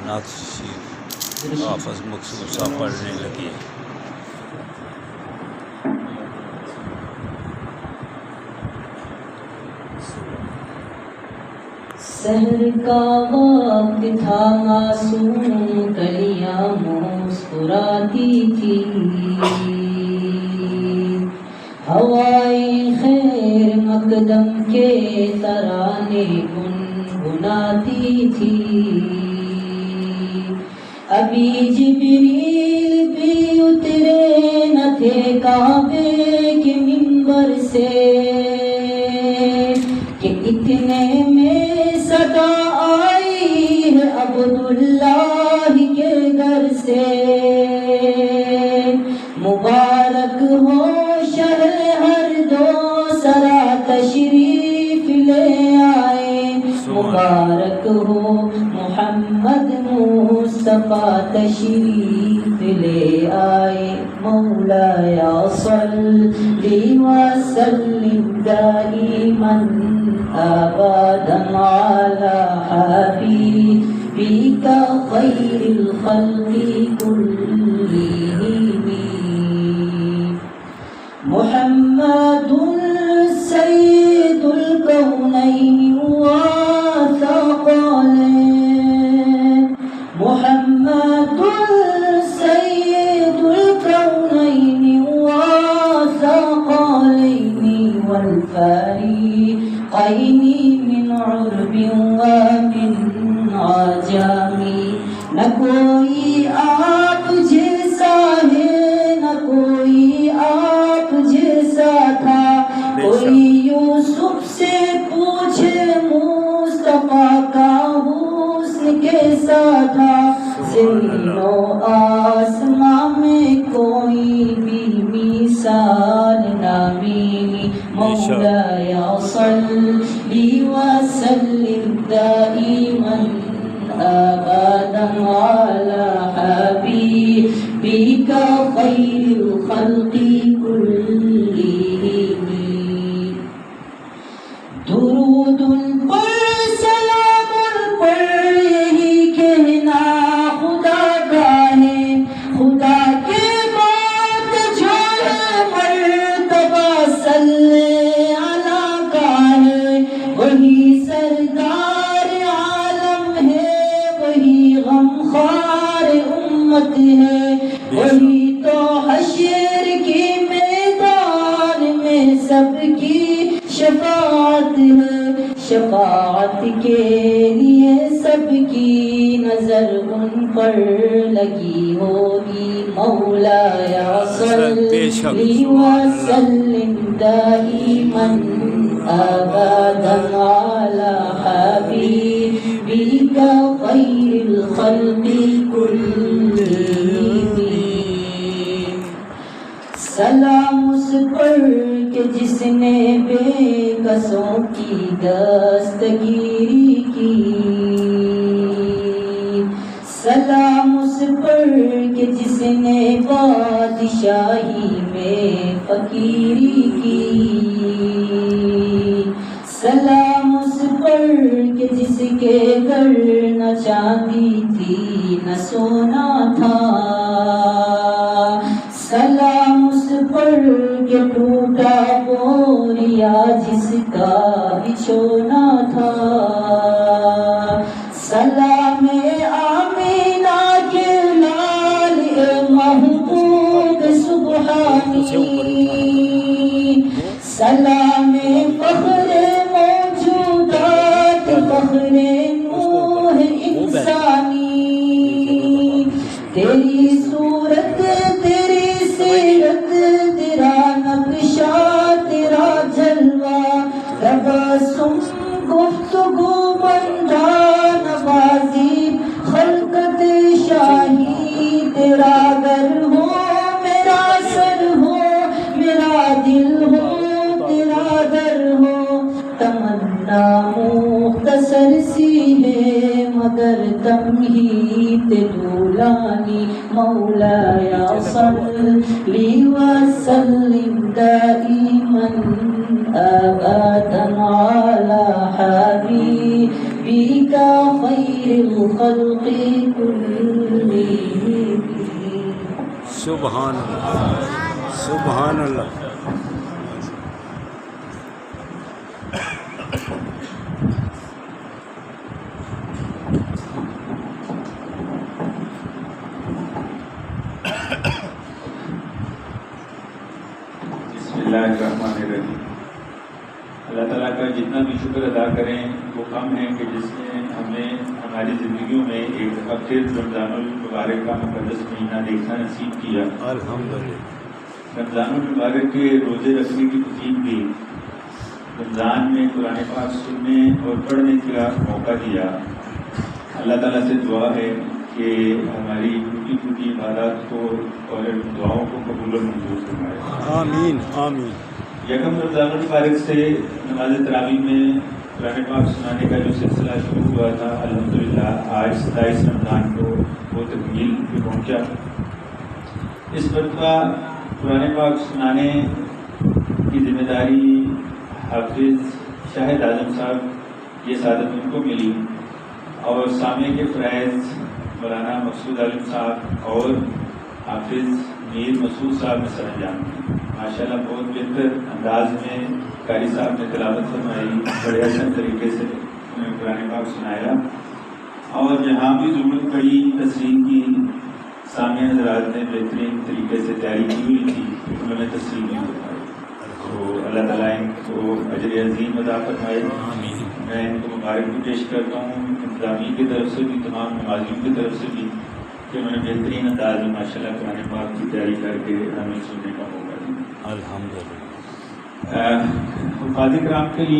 نعت شریف حافظ مقصود صاحب پڑھنے لگے. سحر کا وقت تھا معصوم کلیاں مسکراتی تھی، ہوائیں خیر مقدم کے ترانے گنگناتی تھی. ابھی جبریل بھی اترے نہ تھے کعبے کے منبر سے کہ اتنے میں صدا آئی ہے عبداللہ کے گھر سے. مبارک ہو شہر ہر دو سرا تشریف لے آئے، مبارک ہو محمد مصطفیٰ تشریف لے آئے. مولاي صل وسلم دائما أبدا على حبيبك خير الخلق كلهم. محمد سيد الكونين والثقلين، محمد سيد الكونين والثقلين والفريقين من عرب ومن عجم. نہ کوئی آپ جیسا ہے نہ کوئی آپ جیسا تھا، کوئی یوسف سے پوچھے مصطفیٰ کا حسن کیسا تھا. زمین و آسمان میں کوئی بھی مثال نہ ملی. مولاي صل وسلم دائما أبدا على حبيبك خير الخلق كلهم. درود پر سلام پر یہی کہنا خدا کا ہے، خدا کے بعد جو ہے مرتبہ صلی اللہ کا ہے. وہی سردار عالم ہے، وہی غمخوار امت ہے، وہی تو حشر کے میدان میں سب کی شفاعت ہے. شفاعت کے لیے سب کی نظر ان پر لگی ہوگی. مولاي صل وسلم دائما أبدا على حبيبك خير الخلق كلهم. سلام اس پر کہ جس نے بے کسوں کی دستگیری کی، سلام اس پر کہ جس نے بادشاہی میں فقیری کی، سلام اس پر کہ جس کے گھر نہ چاندی تھی نہ سونا تھا، سلام اس پر کہ ٹوٹا بوریا جس کا بچھونا تھا. سلام آمینہ کے لال محبوب سبحانی، سلام فخر موجودات فخر نوح انسانی. تیری صورت تیری سیرت تیرا نقشہ تیرا جلوہ، تبسم گفتگو بندہ نوازی خلقت شاہی. تیرا گھر ہو میرا سر ہو میرا دل ہو تیرا در ہو. تمنا مختصر سی ہے مگر تمہید دولانی. مولاي صل وسلم دائما أبدا على حبيبك بك خير الخلق كلهم. سبحان اللہ سبحان اللہ. بسم اللہ الرحمن الرحیم. اللہ تعالیٰ کا جتنا بھی شکر ادا کریں وہ کم ہے کہ جس نے ہمیں ہماری زندگیوں میں ایک دفعہ پھر رمضان المبارک کا مقدس مہینہ دیکھنا نصیب کیا. الحمدللہ. رمضان المبارک کے روزے رکھنے کی توفیق دی، رمضان میں قرآن پاک سننے اور پڑھنے کا موقع دیا. اللہ تعالیٰ سے دعا ہے کہ ہماری ٹوٹی ٹوٹی عبادات کو اور دعاؤں کو قبول و منظور فرمائے. آمین آمین. یکم رمضان المبارک سے نماز تراویح میں قرآن پاک سنانے کا جو سلسلہ شروع ہوا تھا، الحمدللہ آج 27 رمضان کو وہ تکمیل پہ پہنچا. اس مرتبہ قرآن پاک سنانے کی ذمہ داری حافظ شاہد اعظم صاحب، یہ سعادت ان کو ملی، اور سامع کے فرائض مولانا مقصود عالم صاحب اور حافظ میر مسعود صاحب نے سر انجام دی. ماشاءاللہ بہت بہتر انداز میں قاری صاحب نے تلاوت فرمائی، بڑے اچھے طریقے سے انہوں نے قرآن پاک سنایا، اور جہاں بھی ضرورت پڑی تصریح کی سامع حضرات نے بہترین طریقے سے تیاری کی ہوئی تھی، انہوں نے تصریح بھی فرمائی. تو اللہ تعالیٰ ان کو اجر عظیم عطا فرمائے. میں ان کو مبارک بھی پیش کرتا ہوں انتظامیہ کی طرف سے بھی، تمام نمازیوں کی طرف سے بھی، کہ انہوں نے بہترین انداز میں ماشاءاللہ قرآن پاک کی تیاری کر کے ہمیں سننے کا موقع دیا. الحمدللہ. حفاظ کرام کے لیے